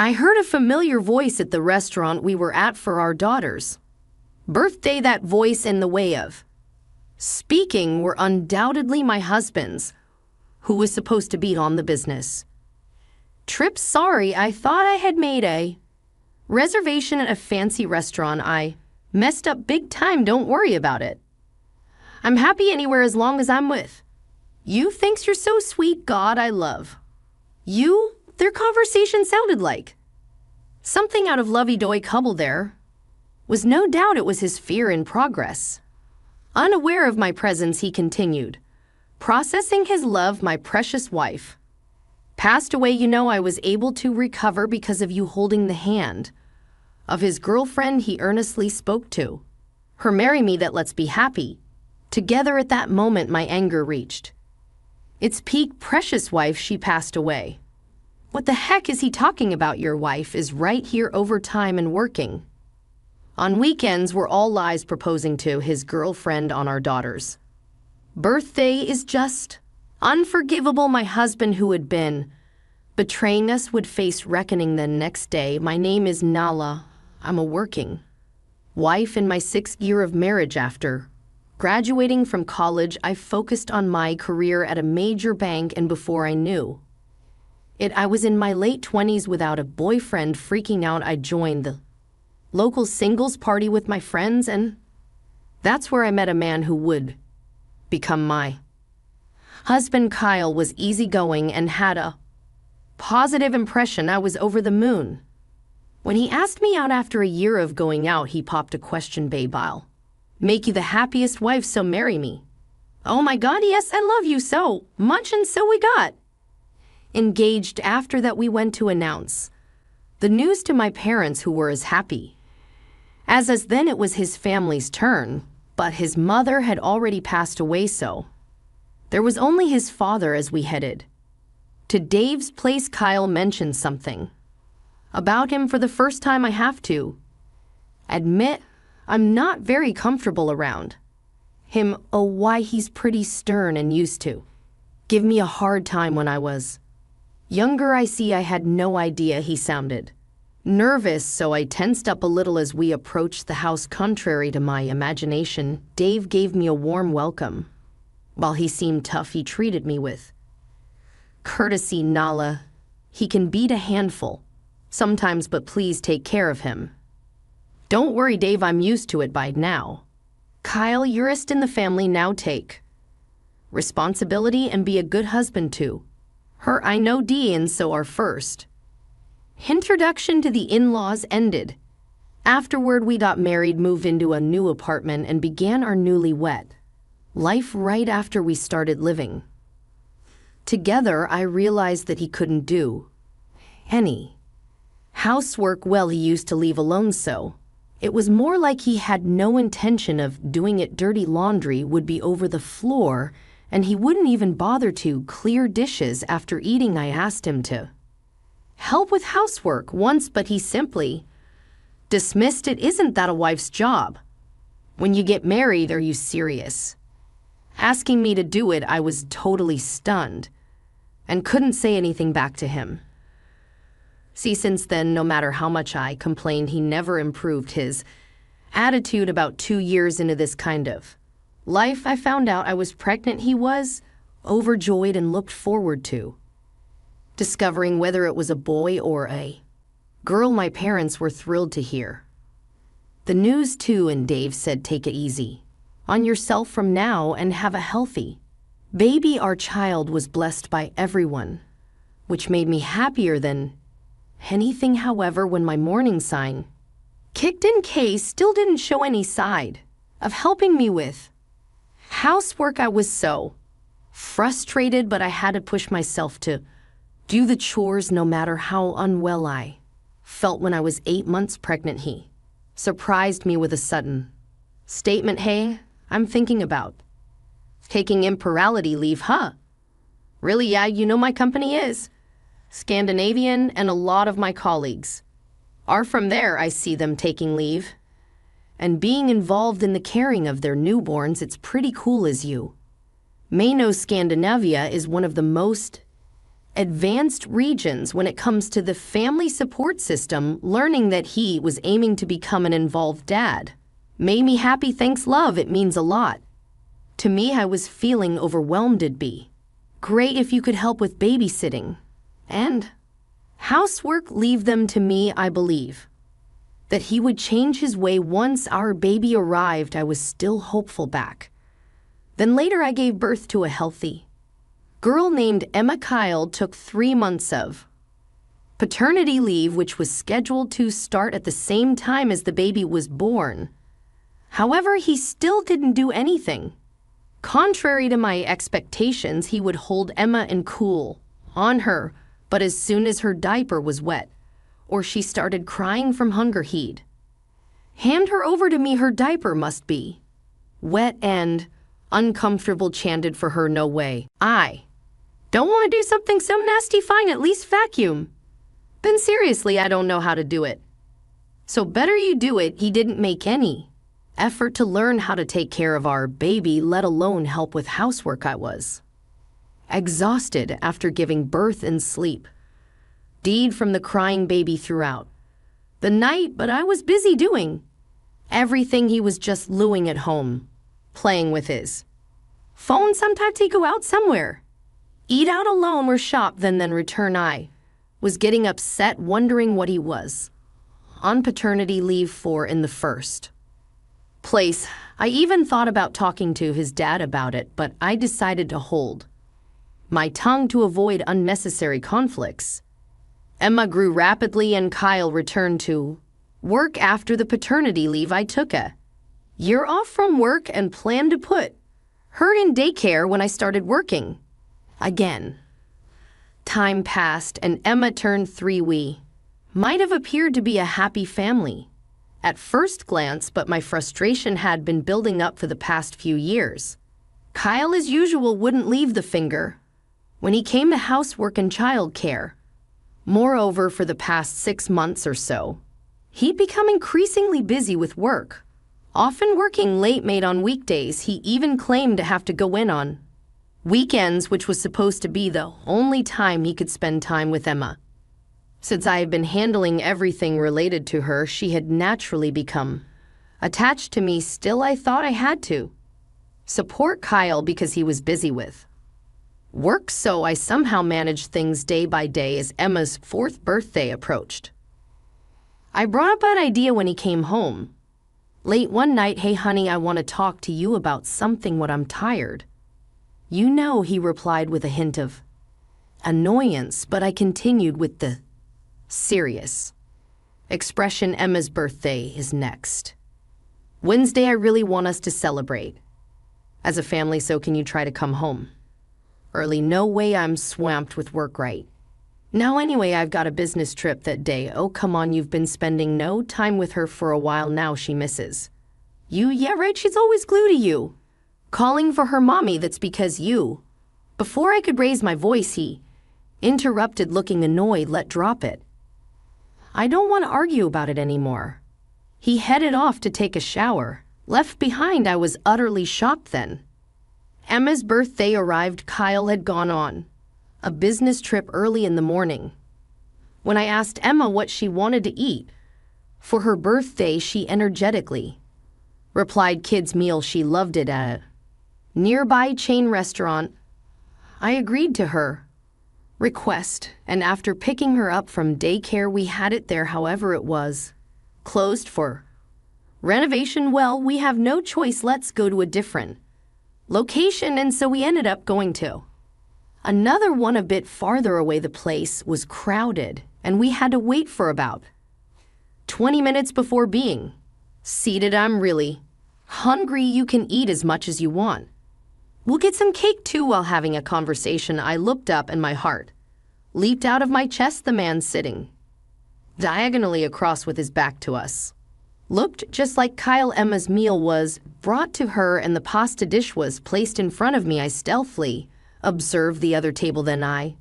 I heard a familiar voice at the restaurant we were at for our daughter's birthday. That voice and the way of speaking were undoubtedly my husband's, who was supposed to be on the business trip. Sorry, I thought I had made a reservation at a fancy restaurant. I messed up big time. Don't worry about it. I'm happy anywhere as long as I'm with you. Thanks, you're so sweet. God, I love you. Their conversation sounded like something out of lovey-dovey couple. There was no doubt it was his fear in progress. Unaware of my presence, he continued, processing his love. My precious wife passed away. You know, I was able to recover because of you holding the hand of his girlfriend. He earnestly spoke to her. Marry me, that let's be happy together. At that moment, my anger reached its peak. Precious wife, she passed away. What the heck is he talking about? Your wife is right here overtime and working on weekends. Were all lies. Proposing to his girlfriend on our daughter's birthday is just unforgivable. My husband, who had been betraying us, would face reckoning the next day. My name is Nala. I'm a working wife in my 6th year of marriage. After graduating from college, I focused on my career at a major bank, and before I knew it, I was in my late 20s without a boyfriend. Freaking out, I joined the local singles party with my friends, and that's where I met a man who would become my husband. Kyle was easygoing and had a positive impression. I was over the moon when he asked me out. After a year of going out, he popped a question. Babe, I'll make you the happiest wife, so marry me. Oh my God, yes, I love you so much. And so we got engaged. After that, we went to announce the news to my parents, who were as happy as us. Then it was his family's turn, but his mother had already passed away, so there was only his father. As we headed to Dave's place, Kyle mentioned something about him. For the first time, I have to admit I'm not very comfortable around him. Oh, why? He's pretty stern and used to give me a hard time when I was younger. I see. I had no idea. He sounded nervous, so I tensed up a little as we approached the house. Contrary to my imagination, Dave gave me a warm welcome. While he seemed tough, he treated me with courtesy. Nala, he can beat a handful sometimes, but please take care of him. Don't worry, Dave, I'm used to it by now. Kyle, yourest in the family. Now take responsibility and be a good husband to her. I know, Dee. And so our first introduction to the in-laws ended. Afterward, we got married, moved into a new apartment, and began our newlywed life. Right after we started living together, I realized that he couldn't do any housework well. He used to leave alone, so it was more like he had no intention of doing it. Dirty laundry would be over the floor, and he wouldn't even bother to clear dishes after eating. I asked him to help with housework once, but he simply dismissed it. Isn't that a wife's job? When you get married, are you serious? Asking me to do it, I was totally stunned and couldn't say anything back to him. See, since then, no matter how much I complained, he never improved his attitude. About 2 years into this kind of life, I found out I was pregnant. He was overjoyed and looked forward to discovering whether it was a boy or a girl. My parents were thrilled to hear the news too, and Dave said, take it easy on yourself from now and have a healthy baby. Our child was blessed by everyone, which made me happier than anything. However, when my morning sign kicked in, Kay still didn't show any side of helping me with housework. I was so frustrated, but I had to push myself to do the chores no matter how unwell I felt. When I was 8 months pregnant, he surprised me with a sudden statement. Hey, I'm thinking about taking immortality leave. Huh? Really? Yeah, you know, my company is Scandinavian, and a lot of my colleagues are from there. I see them taking leave and being involved in the caring of their newborns. It's pretty cool. As you may know, Scandinavia is one of the most advanced regions when it comes to the family support system, learning that he was aiming to become an involved dad. Made me happy, thanks love, it means a lot. To me, I was feeling overwhelmed. It'd be great if you could help with babysitting and housework, leave them to me. I believe that he would change his way once our baby arrived. I was still hopeful back. Then later I gave birth to a healthy girl named Emma. Kyle took 3 months of paternity leave, which was scheduled to start at the same time as the baby was born. However, he still didn't do anything. Contrary to my expectations, he would hold Emma and cool on her, but as soon as her diaper was wet, or she started crying from hunger, he'd hand her over to me. Her diaper must be wet and uncomfortable, chanted for her. No way. I don't want to do something so nasty. Fine, at least vacuum. Then seriously, I don't know how to do it. So better you do it. He didn't make any effort to learn how to take care of our baby, let alone help with housework. I was exhausted after giving birth and sleep deed from the crying baby throughout the night, but I was busy doing everything. He was just lewing at home, playing with his phone. Sometimes he'd go out somewhere, eat out alone or shop, then return. I was getting upset, wondering what he was on paternity leave for in the first place. I even thought about talking to his dad about it, but I decided to hold my tongue to avoid unnecessary conflicts. Emma grew rapidly and Kyle returned to work after the paternity leave. I took a year off from work and planned to put her in daycare when I started working again. Time passed and Emma turned 3. We might have appeared to be a happy family at first glance, but my frustration had been building up for the past few years. Kyle, as usual, wouldn't leave the finger when he came to housework and childcare. Moreover, for the past 6 months or so, he'd become increasingly busy with work, often working late, made on weekdays. He even claimed to have to go in on weekends, which was supposed to be the only time he could spend time with Emma. Since I had been handling everything related to her, she had naturally become attached to me. Still, I thought I had to support Kyle because he was busy with work, so I somehow managed things day by day. As Emma's 4th birthday approached, I brought up an idea when he came home late one night. Hey honey, I want to talk to you about something. What? I'm tired. You know, he replied with a hint of annoyance, but I continued with the serious expression. Emma's birthday is next Wednesday. I really want us to celebrate as a family, so can you try to come home early? No way, I'm swamped with work right now. Anyway, I've got a business trip that day. Oh, come on, you've been spending no time with her for a while now. She misses you. Yeah, right, she's always glued to you, calling for her mommy. That's because you. Before I could raise my voice, he interrupted, looking annoyed. Let drop it. I don't want to argue about it anymore. He headed off to take a shower. Left behind, I was utterly shocked then. Emma's birthday arrived. Kyle had gone on a business trip early in the morning. When I asked Emma what she wanted to eat for her birthday, she energetically replied kids' meal. She loved it at a nearby chain restaurant. I agreed to her request, and after picking her up from daycare, we had it there. However, it was closed for renovation. Well, we have no choice. Let's go to a different location, and so we ended up going to another one a bit farther away. The place was crowded, and we had to wait for about 20 minutes before being seated. I'm really hungry. You can eat as much as you want. We'll get some cake too. While having a conversation, I looked up and my heart leaped out of my chest. The man sitting diagonally across with his back to us looked just like Kyle. Emma's meal was brought to her and the pasta dish was placed in front of me. I stealthily observed the other table, then I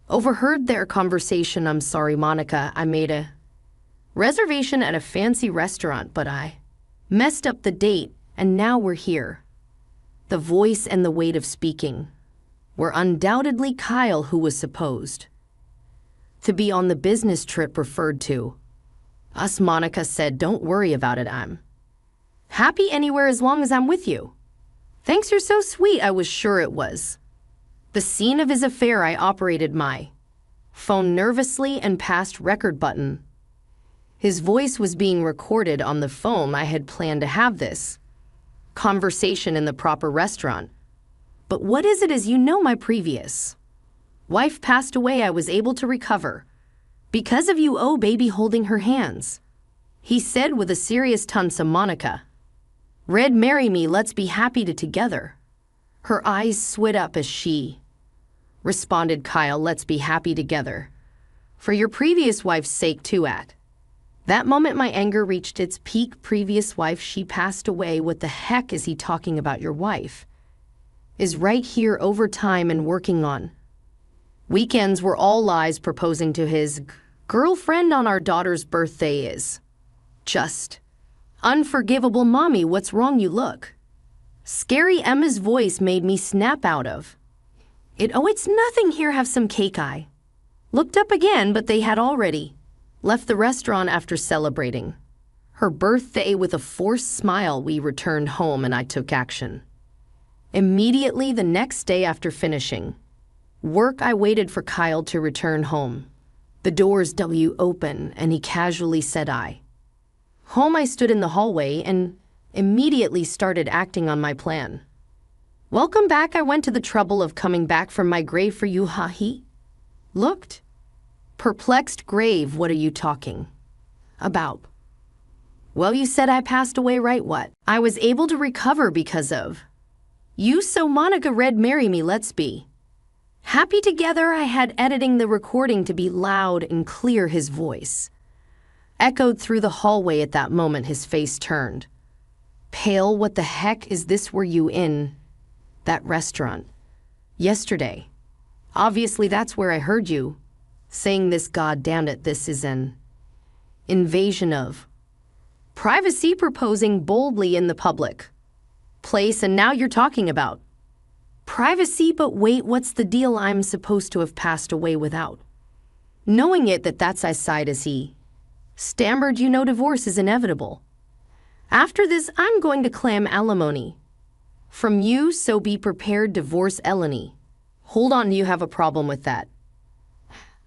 overheard their conversation. I'm sorry, Monica, I made a reservation at a fancy restaurant, but I messed up the date and now we're here. The voice and the weight of speaking were undoubtedly Kyle, who was supposed to be on the business trip referred to. Us, Monica said, "Don't worry about it, I'm happy anywhere as long as I'm with you." "Thanks, you're so sweet." I was sure it was the scene of his affair. I operated my phone nervously and passed record button. His voice was being recorded on the phone. I had planned to have this conversation in the proper restaurant. "But what is it? As you know, my previous wife passed away. I was able to recover because of you." "Oh, baby," holding her hands, he said with a serious tone. "So Monica, Red, marry me. Let's be happy together." Her eyes swit up as she responded, "Kyle, let's be happy together. For your previous wife's sake too." At that moment, my anger reached its peak. "Previous wife, she passed away. What the heck is he talking about? Your wife is right here overtime and working on weekends were all lies. Proposing to his girlfriend on our daughter's birthday is just unforgivable." "Mommy, what's wrong? You look scary." Emma's voice made me snap out of it. "Oh, it's nothing. Here, have some cake." I looked up again, but they had already left the restaurant after celebrating her birthday. With a forced smile, we returned home and I took action immediately. The next day after finishing work, I waited for Kyle to return home. The doors were open and he casually said, "I home." I stood in the hallway and immediately started acting on my plan. "Welcome back. I went to the trouble of coming back from my grave for you." He looked perplexed. "Grave? What are you talking about?" "Well, you said I passed away, right? What? I was able to recover because of you. So Monica, Red, marry me. Let's be happy together." I had editing the recording to be loud and clear. His voice echoed through the hallway. At that moment, his face turned pale. "What the heck is this? Were you in that restaurant yesterday?" "Obviously, that's where I heard you saying this." "God damn it, this is an invasion of privacy." "Proposing boldly in the public place, and now you're talking about privacy." "But wait, what's the deal? I'm supposed to have passed away without knowing it." "That's," I sighed as he stammered, "you know, divorce is inevitable. After this, I'm going to claim alimony from you, so be prepared." "Divorce, Eleni? Hold on, do you have a problem with that?"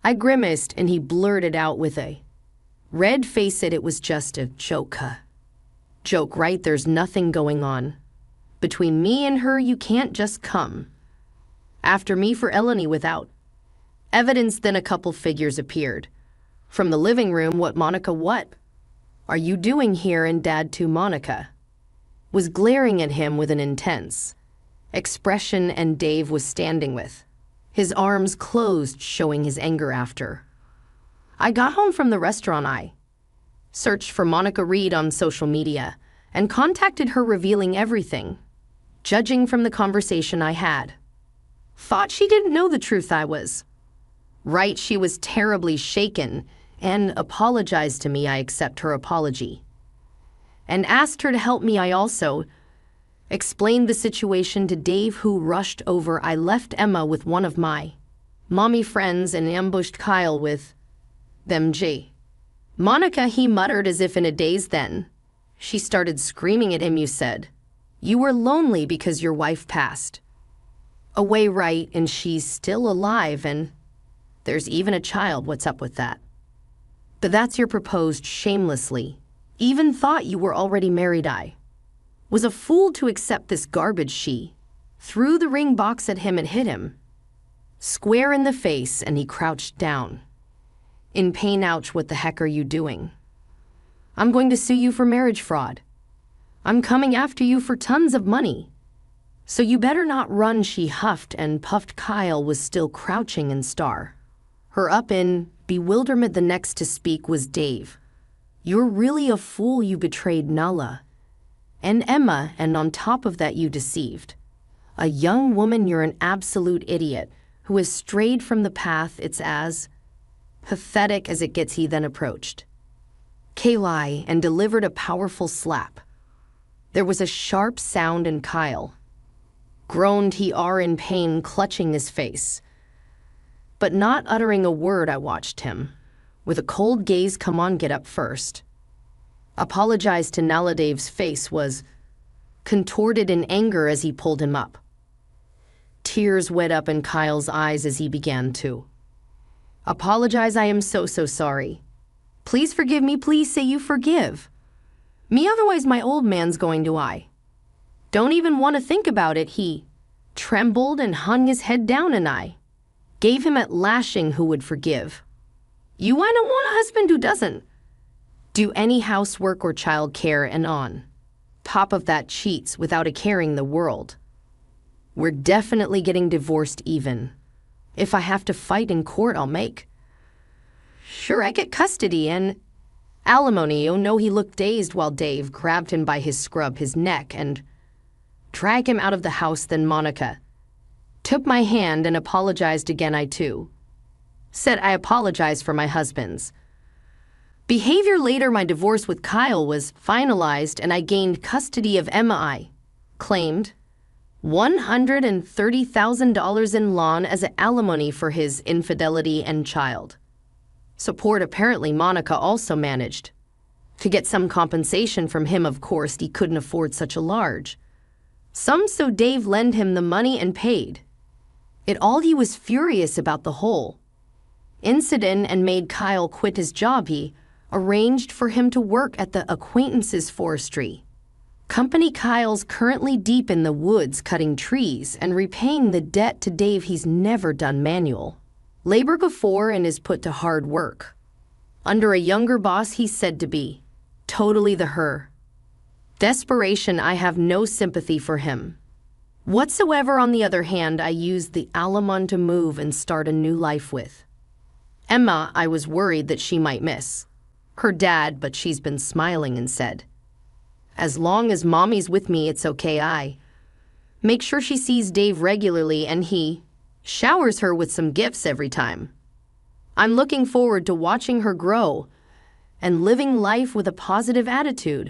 I grimaced and he blurted out with a red face, "It was just a joke." "Joke, right? There's nothing going on between me and her. You can't just come after me for Eleni without evidence." Then a couple figures appeared from the living room. "What, Monica, what are you doing here?" And Dad too. Monica was glaring at him with an intense expression, and Dave was standing with his arms closed, showing his anger. After I got home from the restaurant, I searched for Monica Reed on social media and contacted her, revealing everything. Judging from the conversation I had, thought she didn't know the truth. I was right. She was terribly shaken and apologized to me. I accept her apology and asked her to help me. I also explained the situation to Dave, who rushed over. I left Emma with one of my mommy friends and ambushed Kyle with them. Monica, he muttered as if in a daze. Then she started screaming at him. "You said you were lonely because your wife passed away, right? And she's still alive, and there's even a child. What's up with that?" "But that's your proposed shamelessly. Even thought you were already married. I was a fool to accept this garbage." She threw the ring box at him and hit him square in the face, and he crouched down in pain. "Ouch, what the heck are you doing? I'm going to sue you for marriage fraud. I'm coming after you for tons of money. So you better not run." She huffed and puffed. Kyle was still crouching and star her up in bewilderment. The next to speak was Dave. "You're really a fool. You betrayed Nala and Emma, and on top of that, you deceived a young woman. You're an absolute idiot who has strayed from the path. It's as pathetic as it gets." He then approached Kayli and delivered a powerful slap. There was a sharp sound and Kyle groaned he in pain, clutching his face. But not uttering a word, I watched him, with a cold gaze. Come on, get up first. Apologized to Naladev's face was contorted in anger as he pulled him up. Tears wet up in Kyle's eyes as he began to apologize. I am so sorry. Please forgive me. Please say you forgive me, otherwise my old man's going to I don't even want to think about it. He trembled and hung his head down, and I gave him a lashing. Who would forgive you? I don't want a husband who doesn't do any housework or child care, and on top of that cheats without a care in the world. We're definitely getting divorced. Even if I have to fight in court, I'll make sure I get custody and alimony. Oh no, he looked dazed while Dave grabbed him by his neck and dragged him out of the house. Then Monica took my hand and apologized again. I too said I apologize for my husband's behavior. Later, my divorce with Kyle was finalized and I gained custody of Emma. I claimed $130,000 in loan as alimony for his infidelity and child support. Apparently, Monica also managed to get some compensation from him. Of course, he couldn't afford such a large sum, so Dave lent him the money and paid it all. He was furious about the whole incident and made Kyle quit his job. He arranged for him to work at the Acquaintances Forestry Company. Kyle's currently deep in the woods cutting trees and repaying the debt to Dave. He's never done manual labor before and is put to hard work under a younger boss. He's said to be totally the her desperation. I have no sympathy for him whatsoever. On the other hand, I used the alimony to move and start a new life with Emma. I was worried that she might miss her dad, but she's been smiling and said, as long as mommy's with me, it's okay. I make sure she sees Dave regularly and he showers her with some gifts every time. I'm looking forward to watching her grow and living life with a positive attitude.